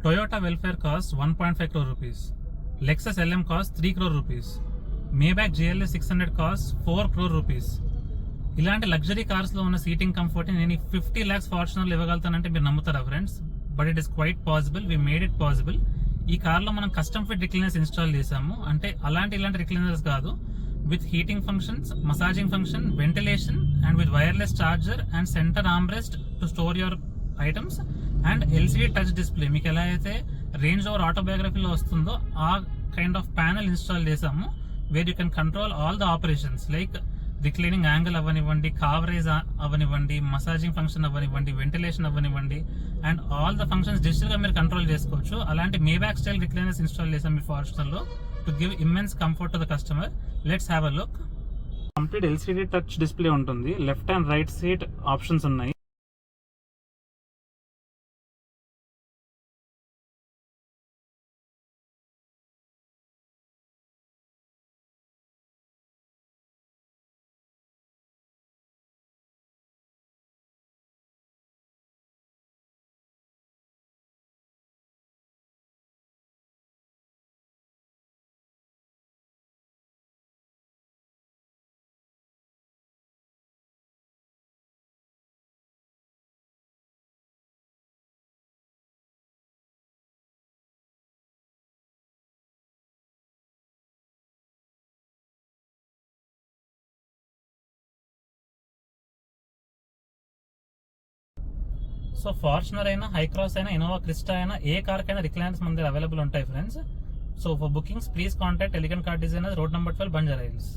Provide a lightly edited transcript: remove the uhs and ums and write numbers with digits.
Toyota Welfare costs 1.5 crore rupees. Lexus LM costs 3 crore rupees. Maybach GLS 600 costs 4 crore rupees. ఇలాంటి luxury cars లో ఉన్న seating comfort నేను 50 lakhs Fortuner ఇవ్వగలుగుతానంటే మీరు నమ్ముతారా friends? But it is quite possible. We made it possible. ఈ car లో మనం కస్టమ్ ఫిట్ రిక్లైనర్స్ ఇన్స్టాల్ చేసాము. అంటే ఇలాంటి రిక్లైనర్స్ కాదు, with heating functions, massaging function, ventilation and with wireless charger and center armrest to store your items and LCD touch display. మీకు ఎలా అయితే రేంజ్ ఓవర్ ఆటోబయోగ్రఫీలో వస్తుందో ఆ కైండ్ ఆఫ్ ప్యానల్ ఇన్స్టాల్ చేసాము, where you can control all the operations like reclining angle అవ్వనివ్వండి, coverage అవ్వనివ్వండి, massaging function అవ్వనివ్వండి, వెంటిలేషన్ అవ్వనివ్వండి, and all the functions digital గా మీరు కంట్రోల్ చేసుకోవచ్చు. అలాంటి మేబ్యాక్ స్టైల్ రిక్లైనర్స్ ఇన్స్టాల్ చేసాం మీ ఫార్చునర్ లో to give immense comfort to the customer. Let's have a look. Complete LCD touch display ఉంటుంది. Left and right side options ఉన్నాయి. So Fortuner అయినా, హై క్రాస్ అయినా, ఇనోవా క్రిస్టా అయినా, ఏ car కైనా రిక్లైనర్స్ మన దగ్గర అవైలబుల్ ఉంటాయి friends. So for bookings please contact elegant car designers, road number 12, Banjara hills.